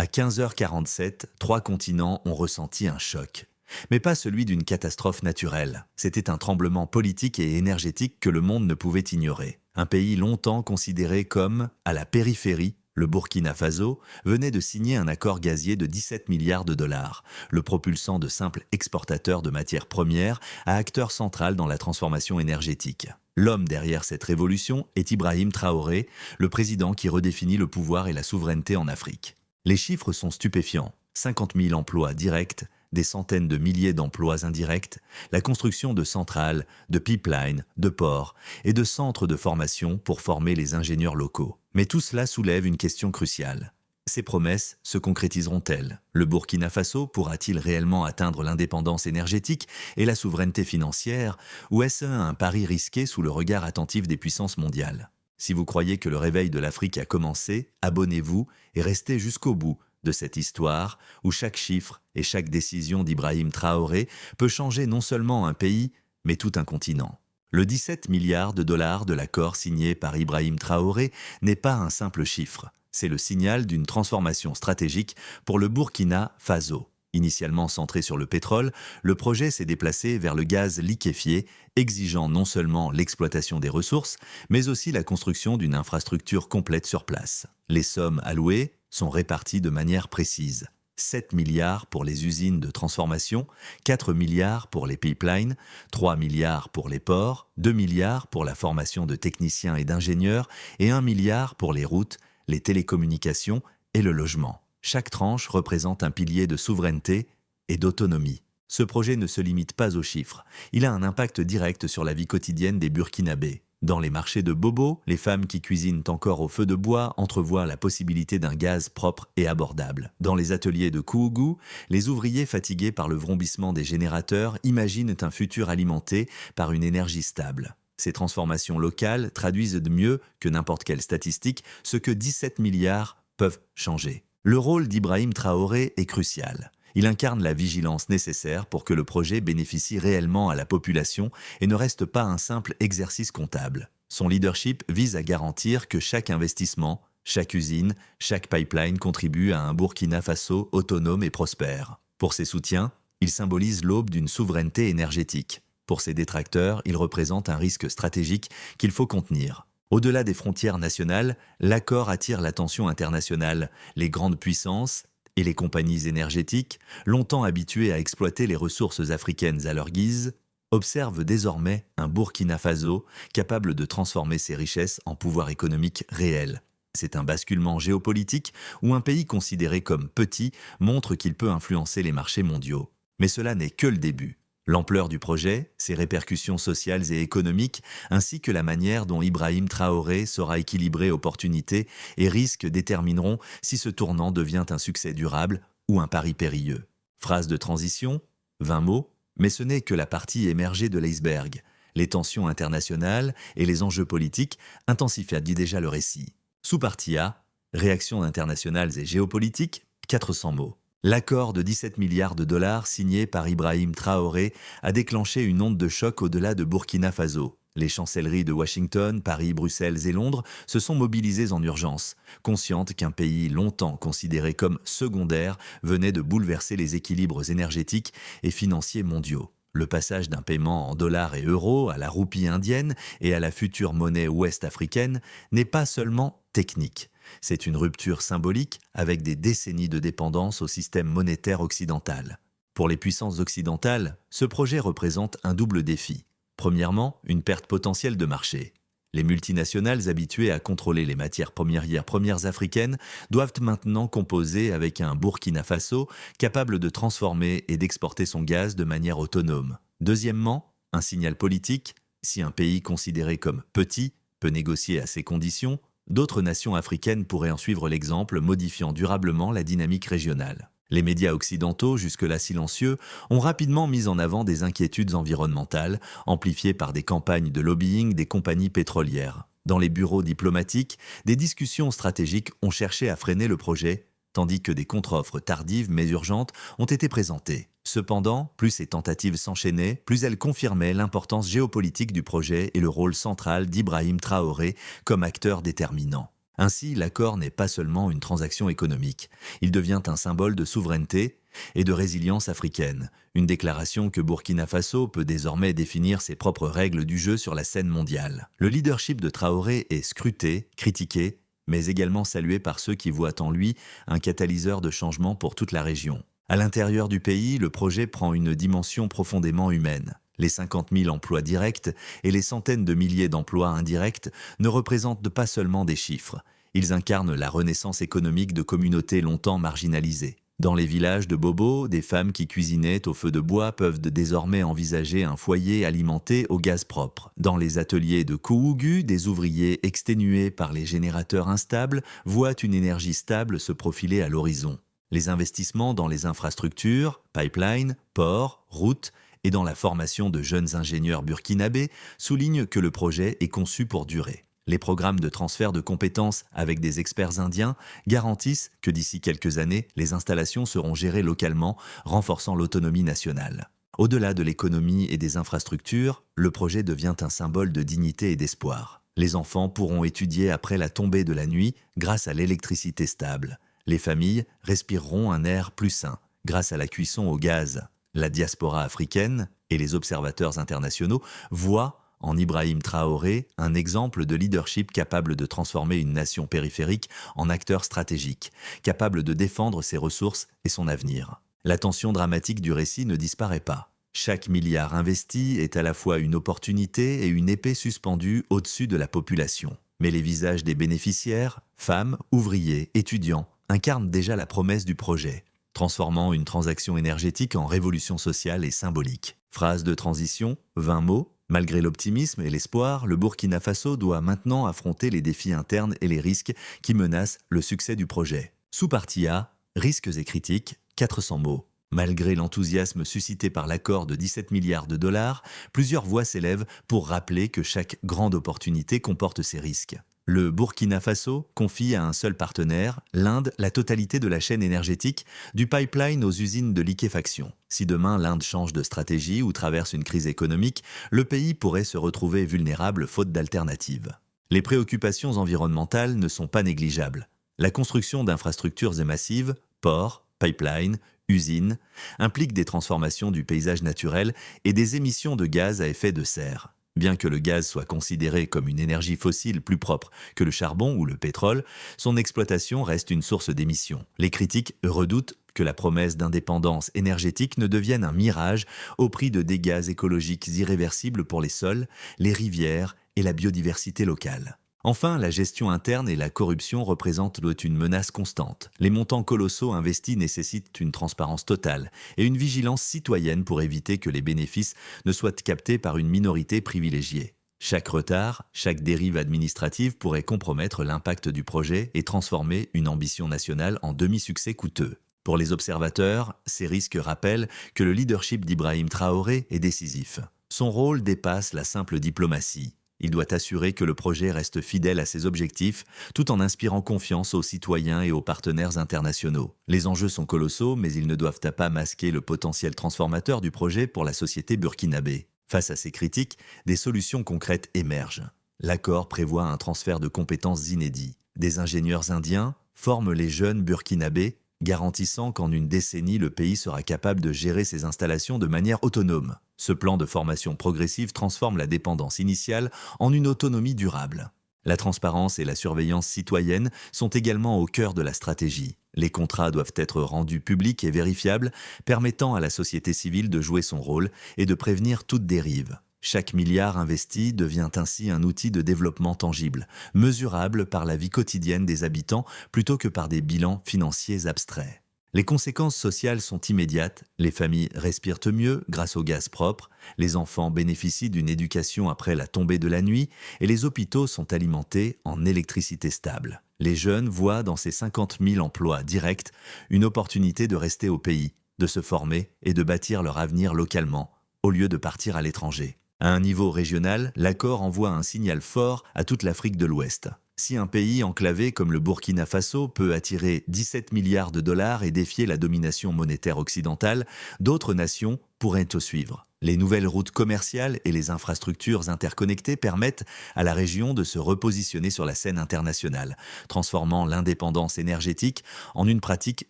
À 15h47, 3 continents ont ressenti un choc. Mais pas celui d'une catastrophe naturelle. C'était un tremblement politique et énergétique que le monde ne pouvait ignorer. Un pays longtemps considéré comme à la périphérie, le Burkina Faso, venait de signer un accord gazier de 17 milliards de dollars, le propulsant de simple exportateur de matières premières à acteur central dans la transformation énergétique. L'homme derrière cette révolution est Ibrahim Traoré, le président qui redéfinit le pouvoir et la souveraineté en Afrique. Les chiffres sont stupéfiants. 50 000 emplois directs, des centaines de milliers d'emplois indirects, la construction de centrales, de pipelines, de ports et de centres de formation pour former les ingénieurs locaux. Mais tout cela soulève une question cruciale. Ces promesses se concrétiseront-elles? Le Burkina Faso pourra-t-il réellement atteindre l'indépendance énergétique et la souveraineté financière, ou est-ce un pari risqué sous le regard attentif des puissances mondiales? Si vous croyez que le réveil de l'Afrique a commencé, abonnez-vous et restez jusqu'au bout de cette histoire où chaque chiffre et chaque décision d'Ibrahim Traoré peut changer non seulement un pays, mais tout un continent. Le 17 milliards de dollars de l'accord signé par Ibrahim Traoré n'est pas un simple chiffre. C'est le signal d'une transformation stratégique pour le Burkina Faso. Initialement centré sur le pétrole, le projet s'est déplacé vers le gaz liquéfié, exigeant non seulement l'exploitation des ressources, mais aussi la construction d'une infrastructure complète sur place. Les sommes allouées sont réparties de manière précise. 7 milliards pour les usines de transformation, 4 milliards pour les pipelines, 3 milliards pour les ports, 2 milliards pour la formation de techniciens et d'ingénieurs et 1 milliard pour les routes, les télécommunications et le logement. Chaque tranche représente un pilier de souveraineté et d'autonomie. Ce projet ne se limite pas aux chiffres. Il a un impact direct sur la vie quotidienne des Burkinabés. Dans les marchés de Bobo, les femmes qui cuisinent encore au feu de bois entrevoient la possibilité d'un gaz propre et abordable. Dans les ateliers de Kouougou, les ouvriers fatigués par le vrombissement des générateurs imaginent un futur alimenté par une énergie stable. Ces transformations locales traduisent de mieux que n'importe quelle statistique ce que 17 milliards peuvent changer. Le rôle d'Ibrahim Traoré est crucial. Il incarne la vigilance nécessaire pour que le projet bénéficie réellement à la population et ne reste pas un simple exercice comptable. Son leadership vise à garantir que chaque investissement, chaque usine, chaque pipeline contribue à un Burkina Faso autonome et prospère. Pour ses soutiens, il symbolise l'aube d'une souveraineté énergétique. Pour ses détracteurs, il représente un risque stratégique qu'il faut contenir. Au-delà des frontières nationales, l'accord attire l'attention internationale. Les grandes puissances et les compagnies énergétiques, longtemps habituées à exploiter les ressources africaines à leur guise, observent désormais un Burkina Faso capable de transformer ses richesses en pouvoir économique réel. C'est un basculement géopolitique où un pays considéré comme petit montre qu'il peut influencer les marchés mondiaux. Mais cela n'est que le début. L'ampleur du projet, ses répercussions sociales et économiques, ainsi que la manière dont Ibrahim Traoré saura équilibrer opportunités et risques détermineront si ce tournant devient un succès durable ou un pari périlleux. Phrase de transition, 20 mots, mais ce n'est que la partie émergée de l'iceberg. Les tensions internationales et les enjeux politiques intensifient déjà le récit. Sous-partie A, réactions internationales et géopolitiques, 400 mots. L'accord de 17 milliards de dollars signé par Ibrahim Traoré a déclenché une onde de choc au-delà de Burkina Faso. Les chancelleries de Washington, Paris, Bruxelles et Londres se sont mobilisées en urgence, conscientes qu'un pays longtemps considéré comme secondaire venait de bouleverser les équilibres énergétiques et financiers mondiaux. Le passage d'un paiement en dollars et euros à la roupie indienne et à la future monnaie ouest-africaine n'est pas seulement technique. C'est une rupture symbolique avec des décennies de dépendance au système monétaire occidental. Pour les puissances occidentales, ce projet représente un double défi. Premièrement, une perte potentielle de marché. Les multinationales habituées à contrôler les matières premières africaines doivent maintenant composer avec un Burkina Faso capable de transformer et d'exporter son gaz de manière autonome. Deuxièmement, un signal politique. Si un pays considéré comme petit peut négocier à ces conditions, d'autres nations africaines pourraient en suivre l'exemple, modifiant durablement la dynamique régionale. Les médias occidentaux, jusque-là silencieux, ont rapidement mis en avant des inquiétudes environnementales, amplifiées par des campagnes de lobbying des compagnies pétrolières. Dans les bureaux diplomatiques, des discussions stratégiques ont cherché à freiner le projet, tandis que des contre-offres tardives mais urgentes ont été présentées. Cependant, plus ces tentatives s'enchaînaient, plus elles confirmaient l'importance géopolitique du projet et le rôle central d'Ibrahim Traoré comme acteur déterminant. Ainsi, l'accord n'est pas seulement une transaction économique, il devient un symbole de souveraineté et de résilience africaine, une déclaration que Burkina Faso peut désormais définir ses propres règles du jeu sur la scène mondiale. Le leadership de Traoré est scruté, critiqué, mais également salué par ceux qui voient en lui un catalyseur de changement pour toute la région. À l'intérieur du pays, le projet prend une dimension profondément humaine. Les 50 000 emplois directs et les centaines de milliers d'emplois indirects ne représentent pas seulement des chiffres. Ils incarnent la renaissance économique de communautés longtemps marginalisées. Dans les villages de Bobo, des femmes qui cuisinaient au feu de bois peuvent désormais envisager un foyer alimenté au gaz propre. Dans les ateliers de Kouougu, des ouvriers exténués par les générateurs instables voient une énergie stable se profiler à l'horizon. Les investissements dans les infrastructures, pipelines, ports, routes et dans la formation de jeunes ingénieurs burkinabés soulignent que le projet est conçu pour durer. Les programmes de transfert de compétences avec des experts indiens garantissent que d'ici quelques années, les installations seront gérées localement, renforçant l'autonomie nationale. Au-delà de l'économie et des infrastructures, le projet devient un symbole de dignité et d'espoir. Les enfants pourront étudier après la tombée de la nuit grâce à l'électricité stable. Les familles respireront un air plus sain grâce à la cuisson au gaz. La diaspora africaine et les observateurs internationaux voient en Ibrahim Traoré un exemple de leadership capable de transformer une nation périphérique en acteur stratégique, capable de défendre ses ressources et son avenir. La tension dramatique du récit ne disparaît pas. Chaque milliard investi est à la fois une opportunité et une épée suspendue au-dessus de la population. Mais les visages des bénéficiaires, femmes, ouvriers, étudiants, incarnent déjà la promesse du projet, transformant une transaction énergétique en révolution sociale et symbolique. Phrase de transition, 20 mots. Malgré l'optimisme et l'espoir, le Burkina Faso doit maintenant affronter les défis internes et les risques qui menacent le succès du projet. Sous-partie A, risques et critiques, 400 mots. Malgré l'enthousiasme suscité par l'accord de 17 milliards de dollars, plusieurs voix s'élèvent pour rappeler que chaque grande opportunité comporte ses risques. Le Burkina Faso confie à un seul partenaire, l'Inde, la totalité de la chaîne énergétique, du pipeline aux usines de liquéfaction. Si demain l'Inde change de stratégie ou traverse une crise économique, le pays pourrait se retrouver vulnérable faute d'alternative. Les préoccupations environnementales ne sont pas négligeables. La construction d'infrastructures est massive, ports, pipelines, usines, implique des transformations du paysage naturel et des émissions de gaz à effet de serre. Bien que le gaz soit considéré comme une énergie fossile plus propre que le charbon ou le pétrole, son exploitation reste une source d'émissions. Les critiques redoutent que la promesse d'indépendance énergétique ne devienne un mirage au prix de dégâts écologiques irréversibles pour les sols, les rivières et la biodiversité locale. Enfin, la gestion interne et la corruption représentent une menace constante. Les montants colossaux investis nécessitent une transparence totale et une vigilance citoyenne pour éviter que les bénéfices ne soient captés par une minorité privilégiée. Chaque retard, chaque dérive administrative pourrait compromettre l'impact du projet et transformer une ambition nationale en demi-succès coûteux. Pour les observateurs, ces risques rappellent que le leadership d'Ibrahim Traoré est décisif. Son rôle dépasse la simple diplomatie. Il doit assurer que le projet reste fidèle à ses objectifs, tout en inspirant confiance aux citoyens et aux partenaires internationaux. Les enjeux sont colossaux, mais ils ne doivent pas masquer le potentiel transformateur du projet pour la société burkinabé. Face à ces critiques, des solutions concrètes émergent. L'accord prévoit un transfert de compétences inédit. Des ingénieurs indiens forment les jeunes burkinabés, garantissant qu'en une décennie, le pays sera capable de gérer ses installations de manière autonome. Ce plan de formation progressive transforme la dépendance initiale en une autonomie durable. La transparence et la surveillance citoyenne sont également au cœur de la stratégie. Les contrats doivent être rendus publics et vérifiables, permettant à la société civile de jouer son rôle et de prévenir toute dérive. Chaque milliard investi devient ainsi un outil de développement tangible, mesurable par la vie quotidienne des habitants plutôt que par des bilans financiers abstraits. Les conséquences sociales sont immédiates, les familles respirent mieux grâce au gaz propre, les enfants bénéficient d'une éducation après la tombée de la nuit et les hôpitaux sont alimentés en électricité stable. Les jeunes voient dans ces 50 000 emplois directs une opportunité de rester au pays, de se former et de bâtir leur avenir localement, au lieu de partir à l'étranger. À un niveau régional, l'accord envoie un signal fort à toute l'Afrique de l'Ouest. Si un pays enclavé comme le Burkina Faso peut attirer 17 milliards de dollars et défier la domination monétaire occidentale, d'autres nations pourraient te suivre. Les nouvelles routes commerciales et les infrastructures interconnectées permettent à la région de se repositionner sur la scène internationale, transformant l'indépendance énergétique en une pratique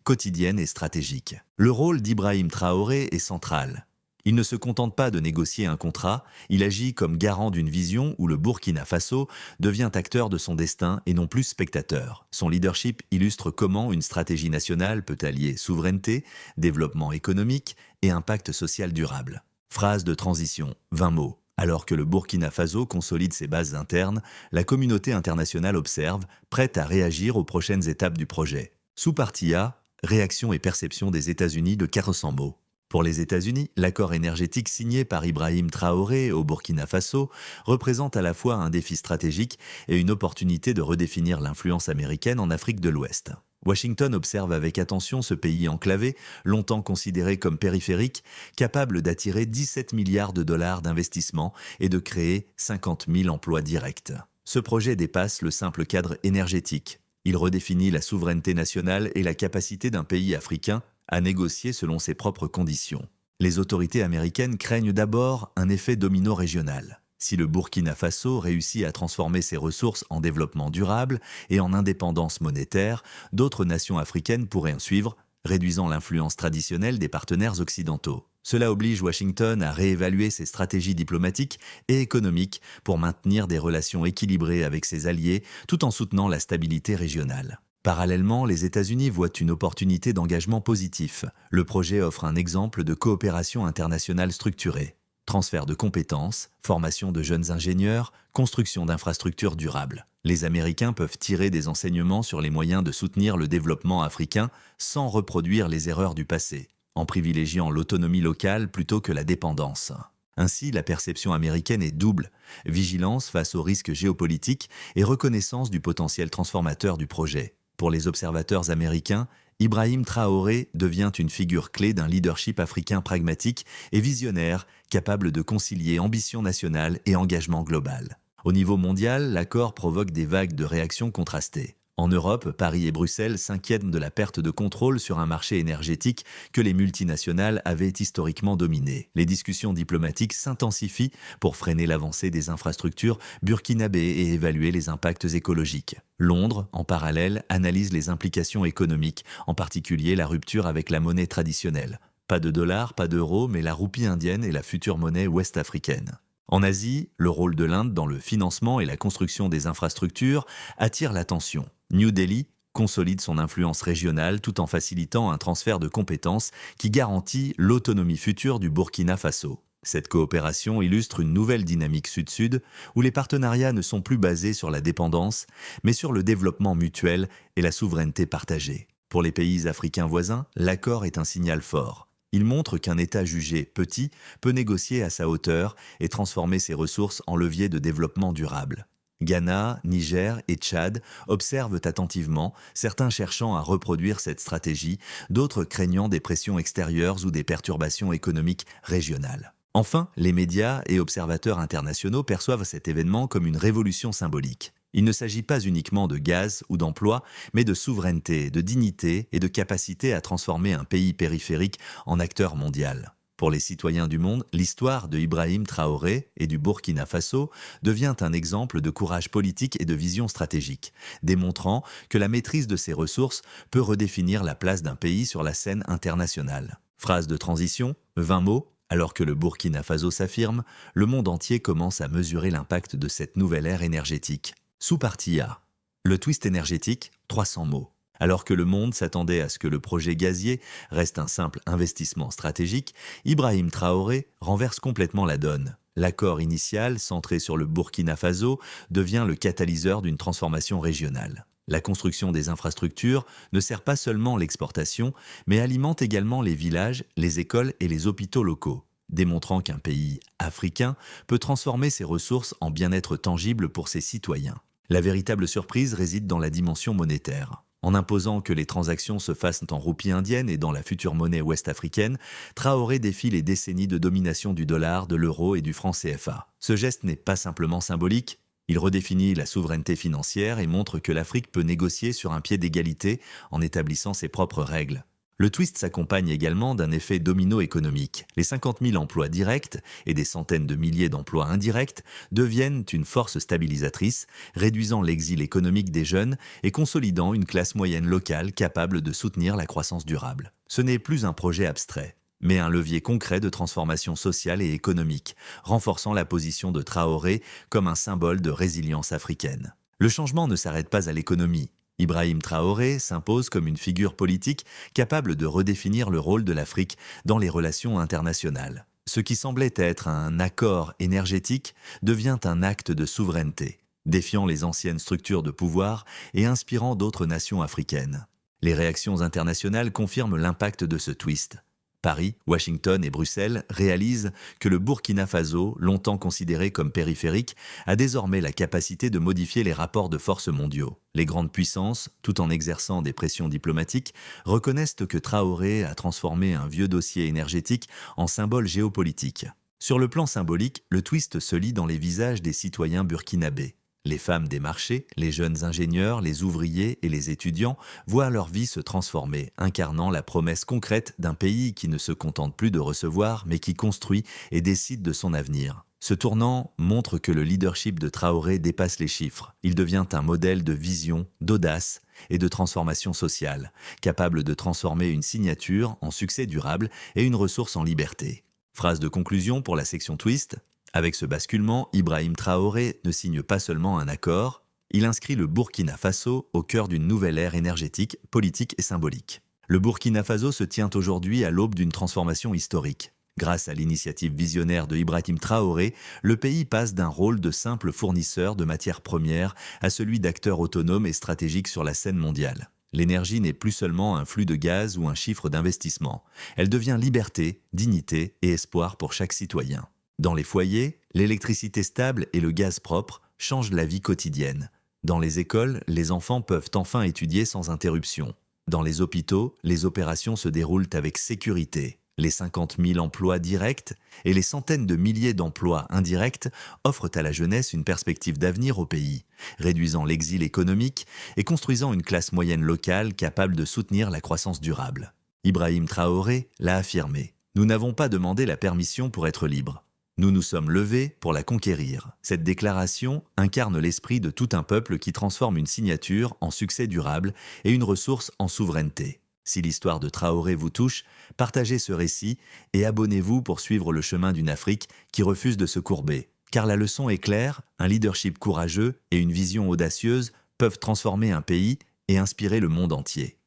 quotidienne et stratégique. Le rôle d'Ibrahim Traoré est central. Il ne se contente pas de négocier un contrat, il agit comme garant d'une vision où le Burkina Faso devient acteur de son destin et non plus spectateur. Son leadership illustre comment une stratégie nationale peut allier souveraineté, développement économique et impact social durable. Phrase de transition, 20 mots. Alors que le Burkina Faso consolide ses bases internes, la communauté internationale observe, prête à réagir aux prochaines étapes du projet. Sous-partie A, réaction et perception des États-Unis de 400 mots. Pour les États-Unis, l'accord énergétique signé par Ibrahim Traoré au Burkina Faso représente à la fois un défi stratégique et une opportunité de redéfinir l'influence américaine en Afrique de l'Ouest. Washington observe avec attention ce pays enclavé, longtemps considéré comme périphérique, capable d'attirer 17 milliards de dollars d'investissement et de créer 50 000 emplois directs. Ce projet dépasse le simple cadre énergétique. Il redéfinit la souveraineté nationale et la capacité d'un pays africain à négocier selon ses propres conditions. Les autorités américaines craignent d'abord un effet domino régional. Si le Burkina Faso réussit à transformer ses ressources en développement durable et en indépendance monétaire, d'autres nations africaines pourraient en suivre, réduisant l'influence traditionnelle des partenaires occidentaux. Cela oblige Washington à réévaluer ses stratégies diplomatiques et économiques pour maintenir des relations équilibrées avec ses alliés tout en soutenant la stabilité régionale. Parallèlement, les États-Unis voient une opportunité d'engagement positif. Le projet offre un exemple de coopération internationale structurée. Transfert de compétences, formation de jeunes ingénieurs, construction d'infrastructures durables. Les Américains peuvent tirer des enseignements sur les moyens de soutenir le développement africain sans reproduire les erreurs du passé, en privilégiant l'autonomie locale plutôt que la dépendance. Ainsi, la perception américaine est double, vigilance face aux risques géopolitiques et reconnaissance du potentiel transformateur du projet. Pour les observateurs américains, Ibrahim Traoré devient une figure clé d'un leadership africain pragmatique et visionnaire, capable de concilier ambition nationale et engagement global. Au niveau mondial, l'accord provoque des vagues de réactions contrastées. En Europe, Paris et Bruxelles s'inquiètent de la perte de contrôle sur un marché énergétique que les multinationales avaient historiquement dominé. Les discussions diplomatiques s'intensifient pour freiner l'avancée des infrastructures burkinabées et évaluer les impacts écologiques. Londres, en parallèle, analyse les implications économiques, en particulier la rupture avec la monnaie traditionnelle. Pas de dollar, pas d'euro, mais la roupie indienne et la future monnaie ouest-africaine. En Asie, le rôle de l'Inde dans le financement et la construction des infrastructures attire l'attention. New Delhi consolide son influence régionale tout en facilitant un transfert de compétences qui garantit l'autonomie future du Burkina Faso. Cette coopération illustre une nouvelle dynamique sud-sud où les partenariats ne sont plus basés sur la dépendance, mais sur le développement mutuel et la souveraineté partagée. Pour les pays africains voisins, l'accord est un signal fort. Il montre qu'un État jugé petit peut négocier à sa hauteur et transformer ses ressources en levier de développement durable. Ghana, Niger et Tchad observent attentivement, certains cherchant à reproduire cette stratégie, d'autres craignant des pressions extérieures ou des perturbations économiques régionales. Enfin, les médias et observateurs internationaux perçoivent cet événement comme une révolution symbolique. Il ne s'agit pas uniquement de gaz ou d'emploi, mais de souveraineté, de dignité et de capacité à transformer un pays périphérique en acteur mondial. Pour les citoyens du monde, l'histoire de Ibrahim Traoré et du Burkina Faso devient un exemple de courage politique et de vision stratégique, démontrant que la maîtrise de ses ressources peut redéfinir la place d'un pays sur la scène internationale. Phrase de transition, 20 mots. Alors que le Burkina Faso s'affirme, le monde entier commence à mesurer l'impact de cette nouvelle ère énergétique. Sous-partie A. Le twist énergétique, 300 mots. Alors que le monde s'attendait à ce que le projet gazier reste un simple investissement stratégique, Ibrahim Traoré renverse complètement la donne. L'accord initial, centré sur le Burkina Faso, devient le catalyseur d'une transformation régionale. La construction des infrastructures ne sert pas seulement l'exportation, mais alimente également les villages, les écoles et les hôpitaux locaux, démontrant qu'un pays africain peut transformer ses ressources en bien-être tangible pour ses citoyens. La véritable surprise réside dans la dimension monétaire. En imposant que les transactions se fassent en roupies indiennes et dans la future monnaie ouest-africaine, Traoré défie les décennies de domination du dollar, de l'euro et du franc CFA. Ce geste n'est pas simplement symbolique, Il redéfinit la souveraineté financière et montre que l'Afrique peut négocier sur un pied d'égalité en établissant ses propres règles. Le twist s'accompagne également d'un effet domino économique. Les 50 000 emplois directs et des centaines de milliers d'emplois indirects deviennent une force stabilisatrice, réduisant l'exil économique des jeunes et consolidant une classe moyenne locale capable de soutenir la croissance durable. Ce n'est plus un projet abstrait, mais un levier concret de transformation sociale et économique, renforçant la position de Traoré comme un symbole de résilience africaine. Le changement ne s'arrête pas à l'économie. Ibrahim Traoré s'impose comme une figure politique capable de redéfinir le rôle de l'Afrique dans les relations internationales. Ce qui semblait être un accord énergétique devient un acte de souveraineté, défiant les anciennes structures de pouvoir et inspirant d'autres nations africaines. Les réactions internationales confirment l'impact de ce twist. Paris, Washington et Bruxelles réalisent que le Burkina Faso, longtemps considéré comme périphérique, a désormais la capacité de modifier les rapports de force mondiaux. Les grandes puissances, tout en exerçant des pressions diplomatiques, reconnaissent que Traoré a transformé un vieux dossier énergétique en symbole géopolitique. Sur le plan symbolique, le twist se lit dans les visages des citoyens burkinabés. Les femmes des marchés, les jeunes ingénieurs, les ouvriers et les étudiants voient leur vie se transformer, incarnant la promesse concrète d'un pays qui ne se contente plus de recevoir, mais qui construit et décide de son avenir. Ce tournant montre que le leadership de Traoré dépasse les chiffres. Il devient un modèle de vision, d'audace et de transformation sociale, capable de transformer une signature en succès durable et une ressource en liberté. Phrase de conclusion pour la section Twist. Avec ce basculement, Ibrahim Traoré ne signe pas seulement un accord, il inscrit le Burkina Faso au cœur d'une nouvelle ère énergétique, politique et symbolique. Le Burkina Faso se tient aujourd'hui à l'aube d'une transformation historique. Grâce à l'initiative visionnaire de Ibrahim Traoré, le pays passe d'un rôle de simple fournisseur de matières premières à celui d'acteur autonome et stratégique sur la scène mondiale. L'énergie n'est plus seulement un flux de gaz ou un chiffre d'investissement. Elle devient liberté, dignité et espoir pour chaque citoyen. Dans les foyers, l'électricité stable et le gaz propre changent la vie quotidienne. Dans les écoles, les enfants peuvent enfin étudier sans interruption. Dans les hôpitaux, les opérations se déroulent avec sécurité. Les 50 000 emplois directs et les centaines de milliers d'emplois indirects offrent à la jeunesse une perspective d'avenir au pays, réduisant l'exil économique et construisant une classe moyenne locale capable de soutenir la croissance durable. Ibrahim Traoré l'a affirmé. Nous n'avons pas demandé la permission pour être libres. Nous nous sommes levés pour la conquérir. Cette déclaration incarne l'esprit de tout un peuple qui transforme une signature en succès durable et une ressource en souveraineté. Si l'histoire de Traoré vous touche, partagez ce récit et abonnez-vous pour suivre le chemin d'une Afrique qui refuse de se courber. Car la leçon est claire, un leadership courageux et une vision audacieuse peuvent transformer un pays et inspirer le monde entier.